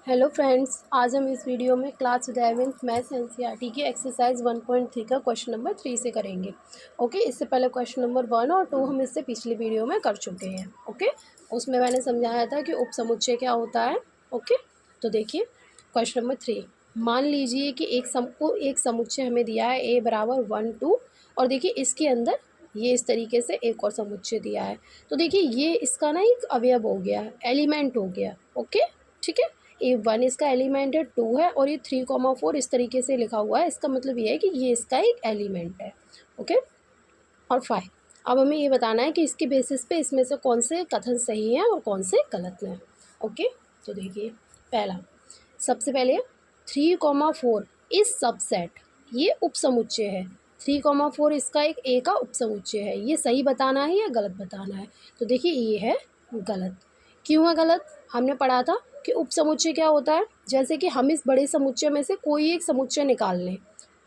Hello friends, आज हम इस वीडियो में क्लास 11th मैथ्स एनसीईआरटी की एक्सरसाइज 1.3 का क्वेश्चन नंबर 3 से करेंगे। ओके, इससे पहले क्वेश्चन नंबर 1 और 2 हम इससे पिछली वीडियो में कर चुके हैं। ओके, उसमें मैंने समझाया था कि उपसमुच्चय क्या होता है। ओके, तो देखिए क्वेश्चन नंबर 3। मान लीजिए कि एक समुच्चय हमें दिया है a बराबर 1 2 और देखिए इसके अंदर ये इस तरीके से एक और समुच्चय दिया है। तो देखिए ये इसका ना एक अवयव हो गया, एलिमेंट हो गया। ओके, ठीक है। ये 1 इसका एलिमेंट है, 2 है और ये 3,4 इस तरीके से लिखा हुआ है। इसका मतलब ये है कि ये इसका एक एलिमेंट है। ओके, और 5। अब हमें ये बताना है कि इसके बेसिस पे इसमें से कौन से कथन सही हैं और कौन से गलत हैं। ओके, तो देखिए पहला, सबसे पहले 3,4 इस सबसेट, ये उपसमुच्चय है। 3,4 इसका एक ए का उपसमुच्चय है। ये सही बताना है या गलत बताना है? तो देखिए ये है गलत। क्यों है गलत? हमने पढ़ा था कि उपसमुच्चय क्या होता है, जैसे कि हम इस बड़े समुच्चय में से कोई एक समुच्चय निकाल लें,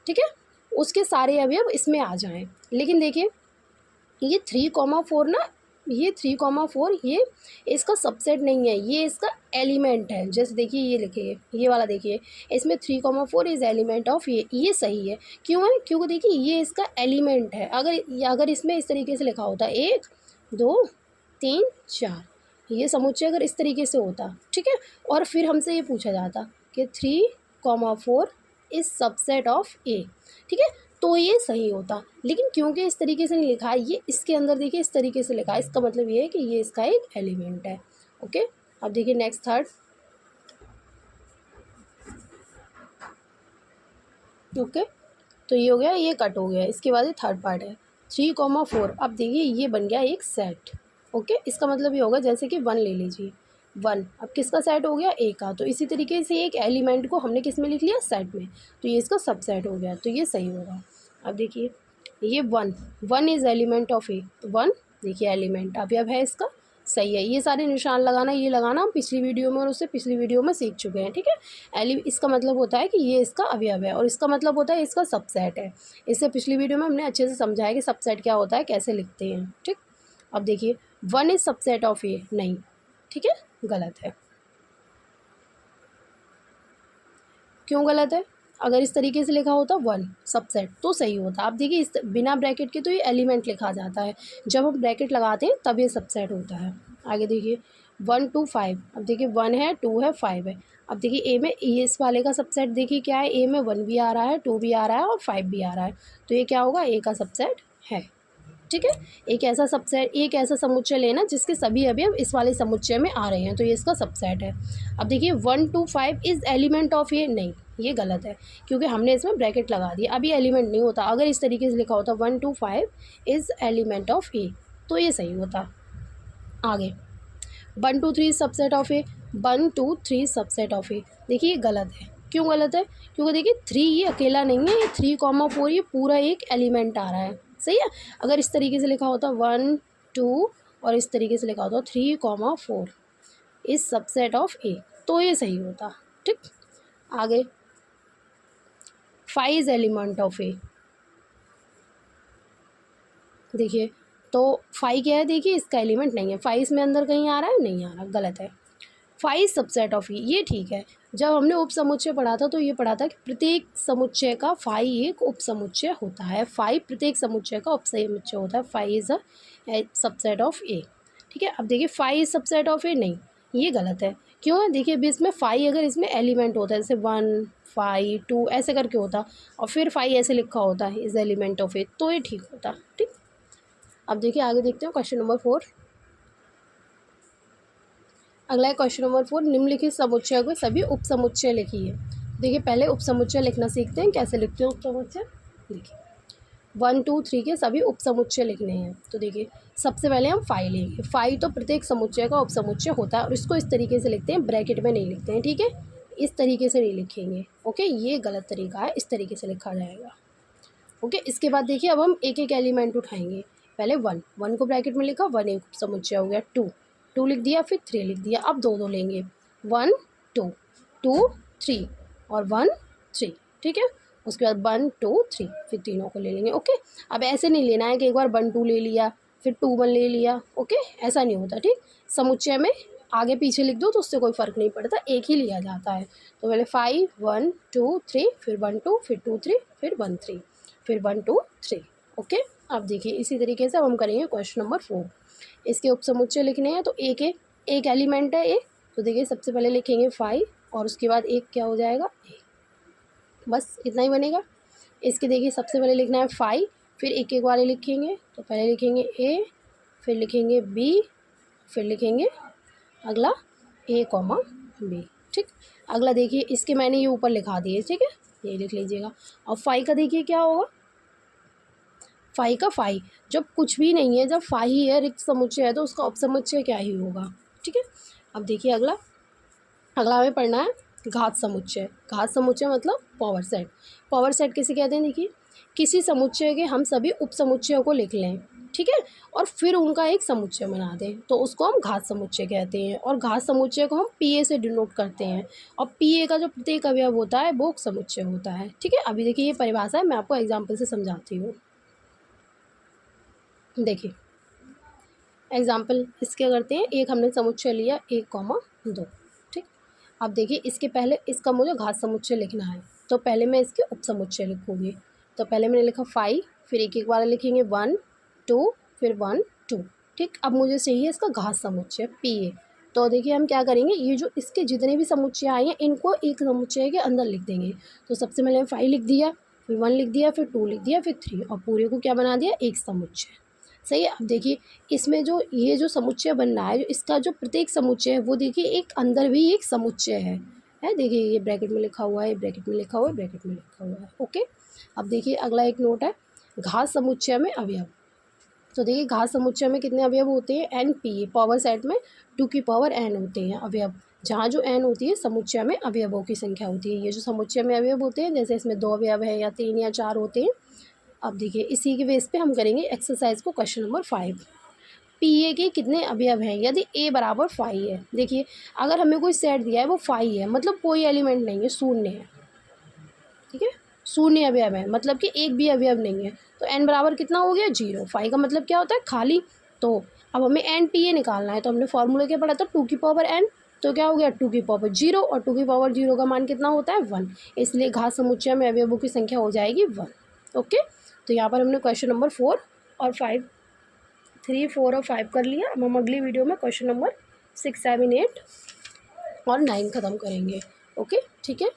ठीक है, उसके सारे अवयव इसमें आ जाएं। लेकिन देखिए ये 3,4 ना, ये 3,4 ये इसका सबसेट नहीं है, ये इसका एलिमेंट है। जैसे देखिए ये लिखिए, ये वाला देखिए, इसमें 3,4 इज़ एलिमेंट ऑफ ये सही है। क्यों है? क्योंकि देखिए ये इसका एलिमेंट है। अगर इसमें इस तरीके से लिखा होता 1 2 3 4, ये समुच्चय अगर इस तरीके से होता, ठीक है, और फिर हमसे ये पूछा जाता कि 3,4 इज सबसेट ऑफ ए, ठीक है, तो ये सही होता। लेकिन क्योंकि इस तरीके से नहीं लिखा है, ये इसके अंदर देखिए इस तरीके से लिखा है, इसका मतलब ये है कि ये इसका एक एलिमेंट है। ओके, अब देखिए नेक्स्ट थर्ड। ओके, तो ये हो गया, ये कट हो गया। इसके बाद ये थर्ड पार्ट है 3,4। अब देखिए ये बन गया एक सेट। ओके, इसका मतलब ये होगा, जैसे कि 1 ले लीजिए, 1 अब किसका सेट हो गया? ए का। तो इसी तरीके से एक एलिमेंट को हमने किस में लिख लिया? सेट में। तो ये इसका सब सेट हो गया, तो ये सही होगा। अब देखिए ये 1 इज़ एलिमेंट ऑफ ए, तो 1 देखिए एलिमेंट अवयव है इसका, सही है। ये सारे निशान लगाना, ये लगाना हम पिछली वीडियो में और उससे पिछली वीडियो में सीख चुके हैं, ठीक है। इसका मतलब होता है कि ये इसका अवयव है और इसका मतलब होता है इसका सबसेट है। इससे पिछली वीडियो में हमने अच्छे से समझाया कि सबसेट क्या होता है, कैसे लिखते हैं, ठीक। अब देखिए 1 इज सबसेट ऑफ ए, नहीं, ठीक है, गलत है। क्यों गलत है? अगर इस तरीके से लिखा होता 1 सबसेट तो सही होता। आप देखिए इस बिना ब्रैकेट के तो ये एलिमेंट लिखा जाता है, जब हम ब्रैकेट लगाते हैं तब ये सबसेट होता है। आगे देखिए 1 2 5। अब देखिए 1 है, 2 है, 5 है। अब देखिए ए में ये इस वाले का सबसेट देखिए क्या है, ए में 1 भी आ रहा है, 2 भी आ रहा है और 5 भी आ रहा है। तो ये क्या होगा? ए का सबसेट है, ठीक है। एक ऐसा समुच्चय लेना जिसके सभी अवयव इस वाले समुच्चय में आ रहे हैं, तो ये इसका सबसेट है। अब देखिए 1 2 5 इज़ एलिमेंट ऑफ ये, नहीं, ये गलत है क्योंकि हमने इसमें ब्रैकेट लगा दिया। अभी एलिमेंट नहीं होता। अगर इस तरीके से लिखा होता 1 2 5 इज़ एलिमेंट ऑफ ए, तो ये सही होता। आगे 1 2 3 subset of A, 1 2 3 subset of A, देखिए ये गलत है। क्यों गलत है? क्योंकि देखिए 3 ये अकेला नहीं है, ये 3,4 ये पूरा एक एलिमेंट आ रहा है, सही है। अगर इस तरीके से लिखा होता 1 2 और इस तरीके से लिखा होता 3,4 इज सबसेट ऑफ ए, तो ये सही होता, ठीक। आगे 5 इज एलिमेंट ऑफ ए, देखिए तो 5 क्या है? देखिए इसका एलिमेंट नहीं है। 5 इसमें अंदर कहीं आ रहा है? नहीं आ रहा, गलत है। 5 सबसेट ऑफ ई, ये ठीक है। जब हमने उपसमुच्चय पढ़ा था तो ये पढ़ा था कि प्रत्येक समुच्चय का 5 एक उपसमुच्चय होता है। 5 प्रत्येक समुच्चय का उपसमुच्चय होता है। 5 इज़ अ सबसेट ऑफ ए, ठीक है। अब देखिए 5 इज सबसेट ऑफ ए, नहीं, ये गलत है। क्यों है? देखिए अभी इसमें 5 अगर इसमें एलिमेंट होता है, जैसे 1 5 2 ऐसे करके होता और फिर 5 ऐसे लिखा होता है इज एलिमेंट ऑफ ए, तो ये ठीक होता, ठीक। अब देखिए आगे देखते हैं क्वेश्चन नंबर 4। अगला है क्वेश्चन नंबर 4। निम्नलिखित समुच्चय को सभी उपसमुच्चय लिखिए। देखिए पहले उपसमुच्चय लिखना सीखते हैं, कैसे लिखते हैं उपसमुच्चय। देखिए 1 2 3 के सभी उपसमुच्चय लिखने हैं। तो देखिए सबसे पहले हम 5 लेंगे। 5 तो प्रत्येक समुच्चय का उपसमुच्चय होता है और इसको इस तरीके से लिखते हैं, ब्रैकेट में नहीं लिखते हैं, ठीक है। इस तरीके से नहीं लिखेंगे, ओके, ये गलत तरीका है, इस तरीके से लिखा जाएगा। ओके, इसके बाद देखिए अब हम एक एक एलिमेंट उठाएंगे। पहले 1 को ब्रैकेट में लिखा, 1 एक समुच्चय हो गया। 2 लिख दिया, फिर 3 लिख दिया। अब दो लेंगे, 1 2 2 3 और 1 3, ठीक है। उसके बाद 1 2 3, फिर तीनों को ले लेंगे। ओके, अब ऐसे नहीं लेना है कि एक बार 1 2 ले लिया फिर 2 1 ले लिया, ओके, ऐसा नहीं होता, ठीक। समुच्चय में आगे पीछे लिख दो तो उससे कोई फ़र्क नहीं पड़ता, एक ही लिया जाता है। तो पहले 5 1 2 3, फिर 1 2, फिर 2 3, फिर 1 3, फिर 1 2 3। ओके, अब देखिए इसी तरीके से अब हम करेंगे क्वेश्चन नंबर 4। इसके उपसमुच्चय लिखने हैं तो एक एलिमेंट है ए, तो देखिए सबसे पहले लिखेंगे 5 और उसके बाद एक क्या हो जाएगा ए, बस इतना ही बनेगा। इसके देखिए सबसे पहले लिखना है 5, फिर एक एक वाले लिखेंगे, तो पहले लिखेंगे ए, फिर लिखेंगे बी, फिर लिखेंगे अगला ए कॉमा बी। ठीक, अगला देखिए इसके मैंने ये ऊपर लिखा दिए, ठीक है, ये लिख लीजिएगा। और 5 का देखिए क्या होगा, 5 का 5 जब कुछ भी नहीं है, जब 5 ही है, रिक्त समुच्चय है, तो उसका उपसमुच्चय क्या ही होगा। ठीक है, अब देखिए अगला हमें पढ़ना है घात समुच्चय। घात समुच्चय मतलब पावर सेट। पावर सेट किसे कहते हैं, देखिए किसी समुच्चय के हम सभी उपसमुच्चयों को लिख लें, ठीक है, और फिर उनका एक समुच्चय बना दें, तो उसको हम घात समुच्चय कहते हैं। और घात समुच्चय को हम पीए से डिनोट करते हैं, और पीए का जो प्रत्येक अवयव होता है वो समुच्चय होता है। ठीक है, अभी देखिए ये परिभाषा है, मैं आपको एग्जाम्पल से समझाती हूँ। देखिए एग्जाम्पल इसके करते हैं, एक हमने समुच्चय लिया 1,2। ठीक, अब देखिए इसके पहले इसका मुझे घात समुच्चय लिखना है, तो पहले मैं इसके उपसमुच्चय लिखूँगी। तो पहले मैंने लिखा 5, फिर एक एक बार लिखेंगे 1 2, फिर 1 2। ठीक, अब मुझे चाहिए इसका घात समुच्चय पी ए। तो देखिए हम क्या करेंगे, ये जो इसके जितने भी समुच्चय आए हैं इनको एक समुच्चय के अंदर लिख देंगे। तो सबसे पहले 5 लिख दिया, फिर 1 लिख दिया, फिर 2 लिख दिया, फिर 3, और पूरे को क्या बना दिया, एक समुच्चय। सही है, अब देखिए इसमें जो ये जो समुच्चय बन रहा है, इसका जो प्रत्येक समुच्चय है वो देखिए एक अंदर भी एक समुच्चय है। देखिए ये ब्रैकेट में लिखा हुआ है, ब्रैकेट में लिखा हुआ है, ब्रैकेट में लिखा हुआ है। ओके, अब देखिए अगला एक नोट है, घात समुच्चय में अवयव। तो देखिए घात समुच्चय में कितने अवयव होते हैं, एन पी। पावर सेट में 2 की पावर n होते हैं अवयव। जहाँ जो n होती है समुच्चय में अवयवों की संख्या होती है। ये जो समुच्चय में अवयव होते हैं, जैसे इसमें 2 अवयव है या 3 या 4 होते हैं। अब देखिए इसी के बेस पे हम करेंगे एक्सरसाइज को, क्वेश्चन नंबर 5। पी ए के कितने अवयव हैं यदि ए बराबर 5 है। देखिए अगर हमें कोई सेट दिया है वो 5 है, मतलब कोई एलिमेंट नहीं है, शून्य है। ठीक है, शून्य अवयव है, मतलब कि एक भी अवयव नहीं है। तो एन बराबर कितना हो गया, 0। 5 का मतलब क्या होता है, खाली। तो अब हमें एन पी ए निकालना है, तो हमने फॉर्मूला क्या पढ़ा था, 2 की पावर एन। तो क्या हो गया, 2 की पावर 0, और 2 की पावर 0 का मान कितना होता है, 1। इसलिए घात समुच्चय में अवयवों की संख्या हो जाएगी 1। ओके, तो यहाँ पर हमने क्वेश्चन नंबर 4 और 5, 3 4 और 5 कर लिया। अब हम अगली वीडियो में क्वेश्चन नंबर 6 7 8 और 9 ख़त्म करेंगे। ओके, ठीक है।